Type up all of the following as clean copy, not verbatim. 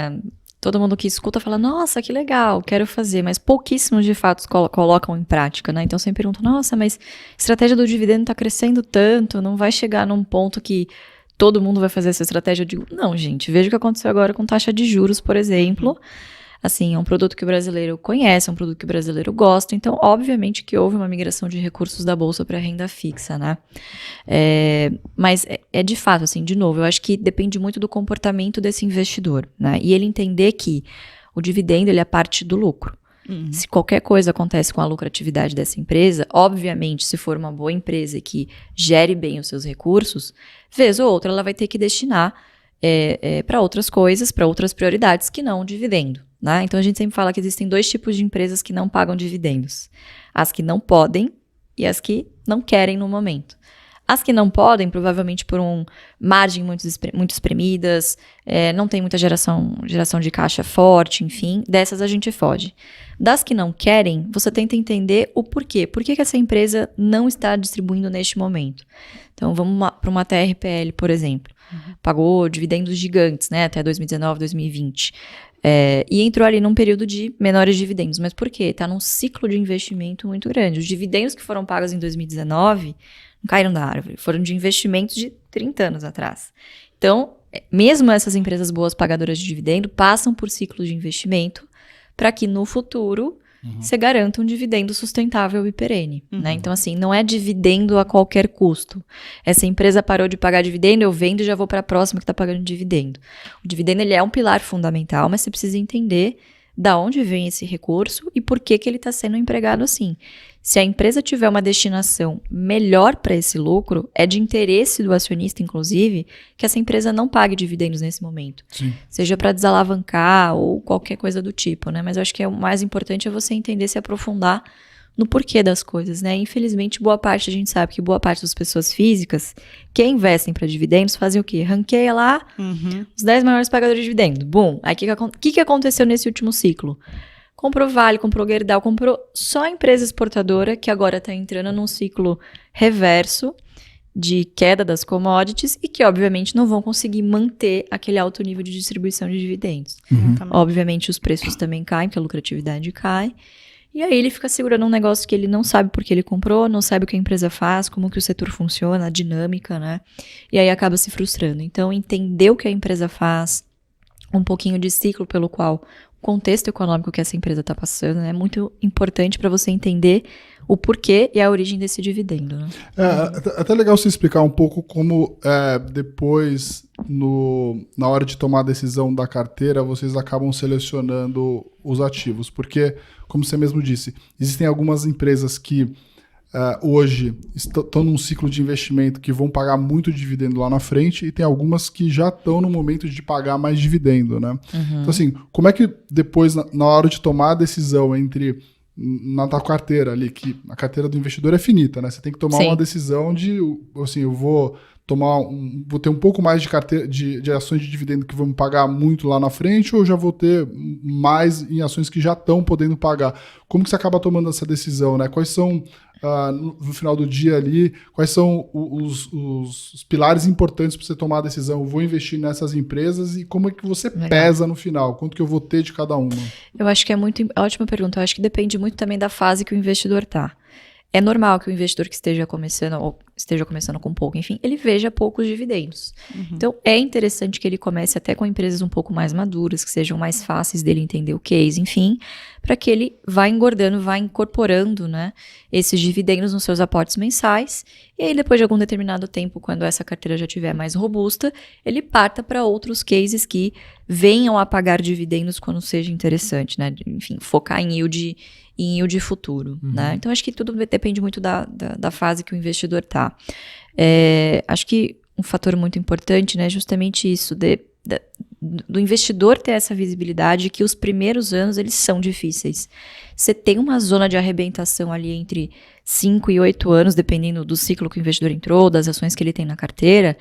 né? Todo mundo que escuta fala, nossa, que legal, quero fazer, mas pouquíssimos de fato colocam em prática, né? Então sempre perguntam, nossa, mas a estratégia do dividendo tá crescendo tanto, não vai chegar num ponto que todo mundo vai fazer essa estratégia? Eu digo, não, gente, veja o que aconteceu agora com taxa de juros, por exemplo. Assim, é um produto que o brasileiro conhece, é um produto que o brasileiro gosta, então, obviamente que houve uma migração de recursos da Bolsa para a renda fixa, né? Mas é de fato, assim, de novo, eu acho que depende muito do comportamento desse investidor, né? E ele entender que o dividendo, ele é parte do lucro. Se qualquer coisa acontece com a lucratividade dessa empresa, obviamente, se for uma boa empresa que gere bem os seus recursos, vez ou outra ela vai ter que destinar para outras coisas, para outras prioridades que não o dividendo. Né? Então a gente sempre fala que existem 2 tipos de empresas que não pagam dividendos. As que não podem e as que não querem no momento. As que não podem, provavelmente por margem muito espremidas, não tem muita geração de caixa forte, enfim, dessas a gente foge. Das que não querem, você tenta entender o porquê. Por que essa empresa não está distribuindo neste momento? Então vamos para uma TRPL, por exemplo. Pagou dividendos gigantes, né, até 2019, 2020. E entrou ali num período de menores dividendos. Mas por quê? Está num ciclo de investimento muito grande. Os dividendos que foram pagos em 2019 não caíram da árvore, foram de investimentos de 30 anos atrás. Então, mesmo essas empresas boas pagadoras de dividendo passam por ciclos de investimento para que no futuro você garanta um dividendo sustentável e perene. Né? Então, assim, não é dividendo a qualquer custo. Essa empresa parou de pagar dividendo, eu vendo e já vou para a próxima que está pagando dividendo. O dividendo ele é um pilar fundamental, mas você precisa entender da onde vem esse recurso e por que ele está sendo empregado assim. Se a empresa tiver uma destinação melhor para esse lucro, é de interesse do acionista, inclusive, que essa empresa não pague dividendos nesse momento. Sim. Seja para desalavancar ou qualquer coisa do tipo, né? Mas eu acho que o mais importante é você entender, se aprofundar no porquê das coisas, né? Infelizmente, a gente sabe que boa parte das pessoas físicas que investem para dividendos fazem o quê? Ranqueia lá os 10 maiores pagadores de dividendos. Bum! Aí o que aconteceu nesse último ciclo? Comprou Vale, comprou Gerdau, comprou só a empresa exportadora, que agora está entrando num ciclo reverso de queda das commodities e que, obviamente, não vão conseguir manter aquele alto nível de distribuição de dividendos. Obviamente, os preços também caem, porque a lucratividade cai. E aí ele fica segurando um negócio que ele não sabe por que ele comprou, não sabe o que a empresa faz, como que o setor funciona, a dinâmica, né? E aí acaba se frustrando. Então, entender o que a empresa faz, um pouquinho de ciclo pelo qual o contexto econômico que essa empresa está passando, é muito importante para você entender o porquê e a origem desse dividendo. Né? Até legal você explicar um pouco como depois, na hora de tomar a decisão da carteira, vocês acabam selecionando os ativos. Porque, como você mesmo disse, existem algumas empresas que hoje estão num ciclo de investimento que vão pagar muito dividendo lá na frente e tem algumas que já estão no momento de pagar mais dividendo, né? Então, assim, como é que depois, na hora de tomar a decisão entre na tua carteira ali, que a carteira do investidor é finita, né? Você tem que tomar uma decisão de, assim, eu vou ter um pouco mais de carteira de ações de dividendo que vão me pagar muito lá na frente, ou já vou ter mais em ações que já estão podendo pagar? Como que você acaba tomando essa decisão, né? Quais são, no final do dia ali, quais são os pilares importantes para você tomar a decisão? Eu vou investir nessas empresas e como é que você pesa no final? Quanto que eu vou ter de cada uma? Eu acho que ótima pergunta. Eu acho que depende muito também da fase que o investidor está. É normal que o investidor que esteja começando com pouco, enfim, ele veja poucos dividendos. Então, é interessante que ele comece até com empresas um pouco mais maduras, que sejam mais fáceis dele entender o case, enfim, para que ele vá engordando, vá incorporando, né, esses dividendos nos seus aportes mensais. E aí, depois de algum determinado tempo, quando essa carteira já estiver mais robusta, ele parta para outros cases que venham a pagar dividendos quando seja interessante, né? Enfim, focar em yield futuro, né? Então, acho que tudo depende muito da fase que o investidor está. Acho que um fator muito importante, né, é justamente isso, do investidor ter essa visibilidade que os primeiros anos, eles são difíceis. Você tem uma zona de arrebentação ali entre 5 e 8 anos, dependendo do ciclo que o investidor entrou, das ações que ele tem na carteira,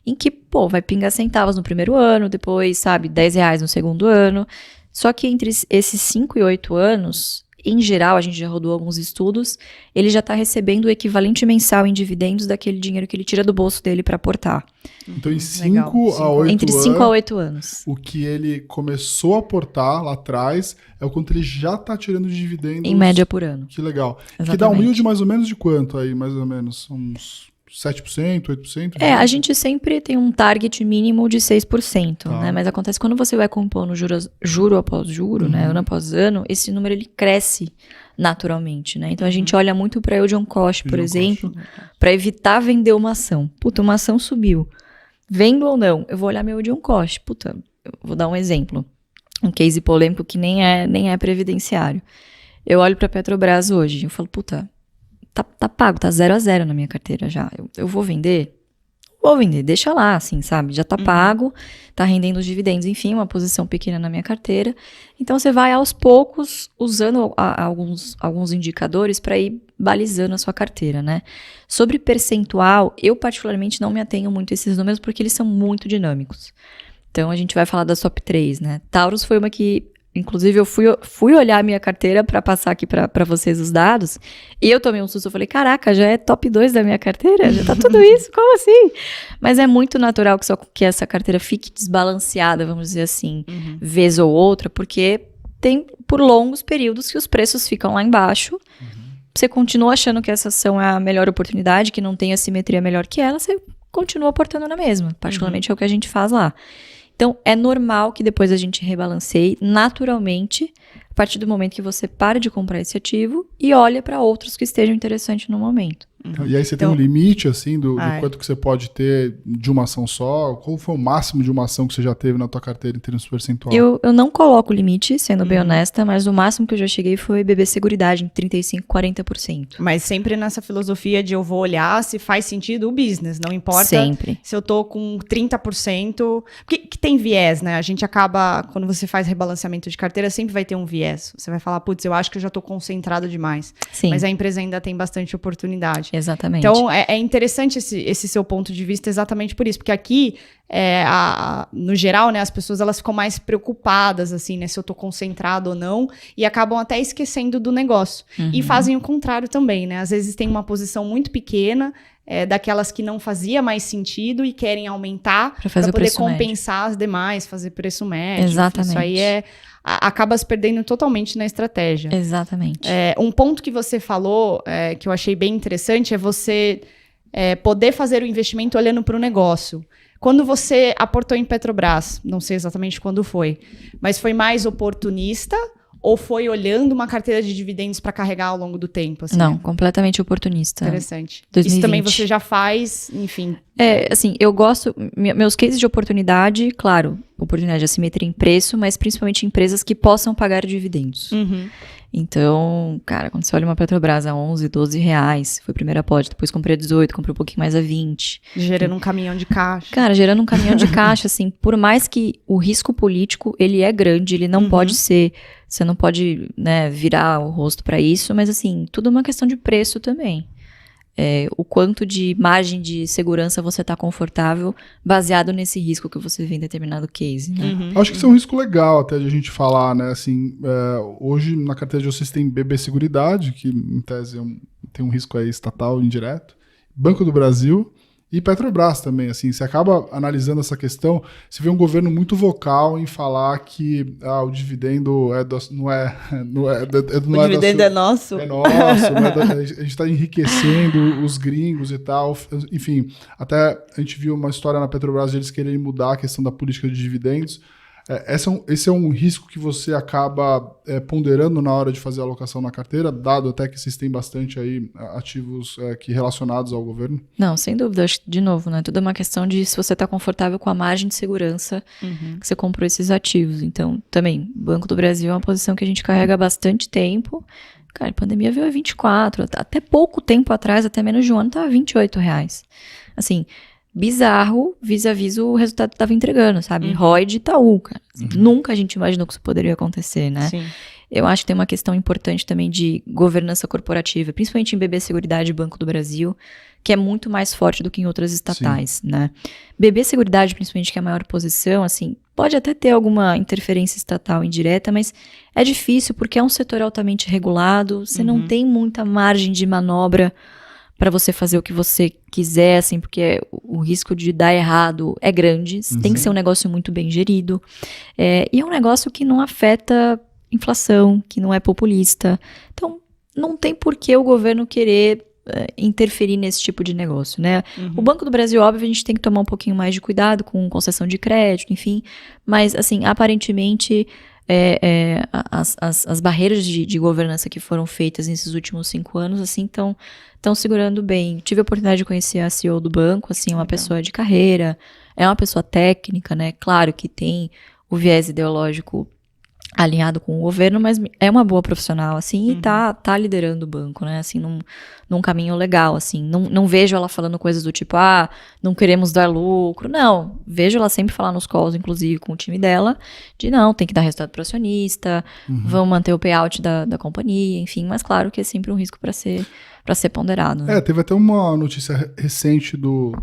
em que, vai pingar centavos no primeiro ano, depois, R$10 no segundo ano. Só que entre esses 5 e 8 anos, em geral, a gente já rodou alguns estudos, ele já está recebendo o equivalente mensal em dividendos daquele dinheiro que ele tira do bolso dele para aportar. Então, em 5 a 8 anos... Entre 5 a 8 anos. O que ele começou a aportar lá atrás é o quanto ele já está tirando de dividendos. Em média por ano. Que legal. Exatamente. Que dá um yield mais ou menos de quanto aí, mais ou menos? Uns 7%, 8%? A gente sempre tem um target mínimo de 6%, né? Mas acontece quando você vai compondo juro após juro, né? Ano após ano, esse número ele cresce naturalmente, né? Então a gente olha muito para yield on cost, por exemplo, para evitar vender uma ação. Puta, uma ação subiu. Vendo ou não, eu vou olhar meu yield on cost. Puta, eu vou dar um exemplo. Um case polêmico que nem é previdenciário. Eu olho para Petrobras hoje, eu falo, puta, tá pago, tá 0 a 0 na minha carteira já. Eu vou vender? Vou vender, deixa lá, assim, sabe? Já tá pago, tá rendendo os dividendos, enfim, uma posição pequena na minha carteira. Então, você vai aos poucos usando alguns indicadores para ir balizando a sua carteira, né? Sobre percentual, eu particularmente não me atenho muito a esses números porque eles são muito dinâmicos. Então, a gente vai falar das top 3, né? Taurus foi uma que... Inclusive, eu fui olhar a minha carteira para passar aqui para vocês os dados, e eu tomei um susto, eu falei, caraca, já é top 2 da minha carteira? Já tá tudo isso? Como assim? Mas é muito natural que essa carteira fique desbalanceada, vamos dizer assim, vez ou outra, porque tem por longos períodos que os preços ficam lá embaixo, você continua achando que essa ação é a melhor oportunidade, que não tem assimetria melhor que ela, você continua aportando na mesma, particularmente é o que a gente faz lá. Então, é normal que depois a gente rebalanceie naturalmente, a partir do momento que você para de comprar esse ativo e olha para outros que estejam interessantes no momento. E aí você tem um limite, assim, do quanto que você pode ter de uma ação só? Qual foi o máximo de uma ação que você já teve na tua carteira em termos percentual? Eu não coloco limite, sendo bem honesta, mas o máximo que eu já cheguei foi BB Seguridade, em 35%, 40%. Mas sempre nessa filosofia de eu vou olhar se faz sentido o business, não importa sempre. Se eu tô com 30%, porque que tem viés, né? A gente acaba, quando você faz rebalanceamento de carteira, sempre vai ter um viés. Você vai falar, putz, eu acho que eu já tô concentrado demais. Sim. Mas a empresa ainda tem bastante oportunidade. Exatamente. Então, é interessante esse seu ponto de vista exatamente por isso, porque aqui, no geral, né, as pessoas elas ficam mais preocupadas, assim, né, se eu tô concentrado ou não, e acabam até esquecendo do negócio. E fazem o contrário também, né? Às vezes tem uma posição muito pequena, daquelas que não fazia mais sentido e querem aumentar para poder compensar as demais, fazer preço médio. Exatamente. Isso aí acaba se perdendo totalmente na estratégia. Exatamente. Um ponto que você falou, que eu achei bem interessante, é você poder fazer o investimento olhando para o negócio. Quando você aportou em Petrobras, não sei exatamente quando foi, mas foi mais oportunista ou foi olhando uma carteira de dividendos para carregar ao longo do tempo? Assim, não, completamente oportunista. Interessante. 2020. Isso também você já faz, enfim. Assim, eu gosto... Meus cases de oportunidade, claro, oportunidade de assimetria em preço, mas principalmente empresas que possam pagar dividendos. Então, cara, quando você olha uma Petrobras a 11, 12 reais, foi a primeira aposta, depois comprei a 18, comprei um pouquinho mais a 20. Gerando um caminhão de caixa. Cara, gerando um caminhão de caixa, assim, por mais que o risco político, ele é grande, ele não pode ser, você não pode, né, virar o rosto para isso, mas assim, tudo é uma questão de preço também. O quanto de margem de segurança você está confortável baseado nesse risco que você vê em determinado case, né? Acho que isso é um risco legal até de a gente falar, né? Assim, hoje na carteira de vocês tem BB Seguridade, que em tese tem um risco aí estatal indireto, Banco do Brasil e Petrobras também, assim, você acaba analisando essa questão, você vê um governo muito vocal em falar que o dividendo O dividendo é nosso. É nosso, a gente está enriquecendo os gringos e tal, enfim, até a gente viu uma história na Petrobras de eles quererem mudar a questão da política de dividendos. Esse é um risco que você acaba ponderando na hora de fazer a alocação na carteira, dado até que vocês têm bastante aí ativos relacionados ao governo? Não, sem dúvida. Acho que, de novo, né? Tudo é uma questão de se você está confortável com a margem de segurança que você comprou esses ativos. Então, também, Banco do Brasil é uma posição que a gente carrega há bastante tempo. Cara, a pandemia veio a 24. Até pouco tempo atrás, até menos de um ano, estava a 28 reais. Assim... bizarro, vis-a-vis o resultado que estava entregando, sabe? ROI de Itaú, cara. Assim, nunca a gente imaginou que isso poderia acontecer, né? Sim. Eu acho que tem uma questão importante também de governança corporativa, principalmente em BB Seguridade e Banco do Brasil, que é muito mais forte do que em outras estatais, né? BB Seguridade, principalmente, que é a maior posição, assim, Pode até ter alguma interferência estatal indireta, mas é difícil porque é um setor altamente regulado, você não tem muita margem de manobra para você fazer o que você quiser, assim, porque o risco de dar errado é grande, tem que ser um negócio muito bem gerido, e é um negócio que não afeta inflação, que não é populista. Então, não tem por que o governo querer interferir nesse tipo de negócio, né? O Banco do Brasil, óbvio, a gente tem que tomar um pouquinho mais de cuidado com concessão de crédito, enfim, mas, assim, aparentemente, as barreiras de governança que foram feitas nesses últimos 5 anos, assim, estão segurando bem. Tive a oportunidade de conhecer a CEO do banco, assim, uma pessoa de carreira, é uma pessoa técnica, né? Claro que tem o viés ideológico alinhado com o governo, mas é uma boa profissional, assim, e tá liderando o banco, né, assim, num caminho legal, assim, não vejo ela falando coisas do tipo, não queremos dar lucro, não, vejo ela sempre falar nos calls, inclusive com o time dela, de não, tem que dar resultado pro acionista, vão manter o payout da companhia, enfim, mas claro que é sempre um risco para ser ponderado. Né? Teve até uma notícia recente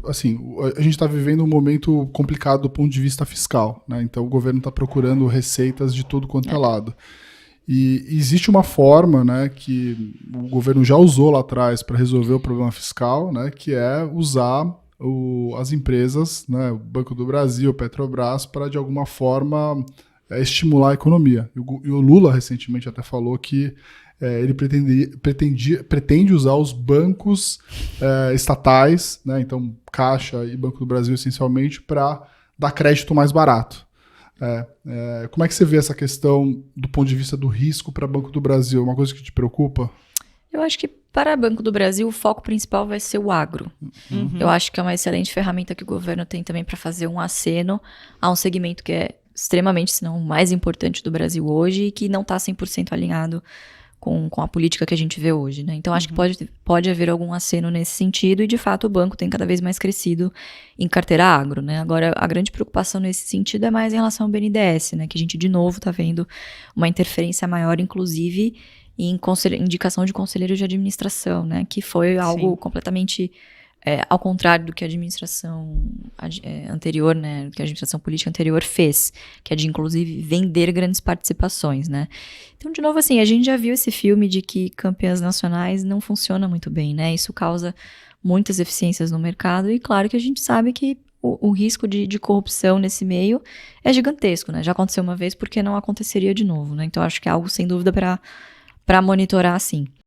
assim, a gente está vivendo um momento complicado do ponto de vista fiscal, né? Então o governo está procurando receitas de tudo quanto é lado. E existe uma forma, né, que o governo já usou lá atrás para resolver o problema fiscal, né, que é usar as empresas, né, o Banco do Brasil, Petrobras, para de alguma forma estimular a economia. E o Lula recentemente até falou que ele pretende usar os bancos estatais, né, então Caixa e Banco do Brasil essencialmente, para dar crédito mais barato. Como é que você vê essa questão do ponto de vista do risco para Banco do Brasil? É uma coisa que te preocupa? Eu acho que para Banco do Brasil o foco principal vai ser o agro. Eu acho que é uma excelente ferramenta que o governo tem também para fazer um aceno a um segmento que é extremamente, se não o mais importante do Brasil hoje e que não está 100% alinhado com a política que a gente vê hoje, né? Então, acho que pode haver algum aceno nesse sentido e, de fato, o banco tem cada vez mais crescido em carteira agro, né? Agora, a grande preocupação nesse sentido é mais em relação ao BNDES, né? Que a gente, de novo, está vendo uma interferência maior, inclusive, em indicação de conselheiros de administração, né? Que foi algo completamente ao contrário do que a administração anterior, né, que a administração política anterior fez, que é de, inclusive, vender grandes participações, né. Então, de novo, assim, a gente já viu esse filme de que campeãs nacionais não funciona muito bem, né, isso causa muitas eficiências no mercado e, claro, que a gente sabe que o risco de corrupção nesse meio é gigantesco, né, já aconteceu uma vez, porque não aconteceria de novo, né, então acho que é algo, sem dúvida, para monitorar, sim.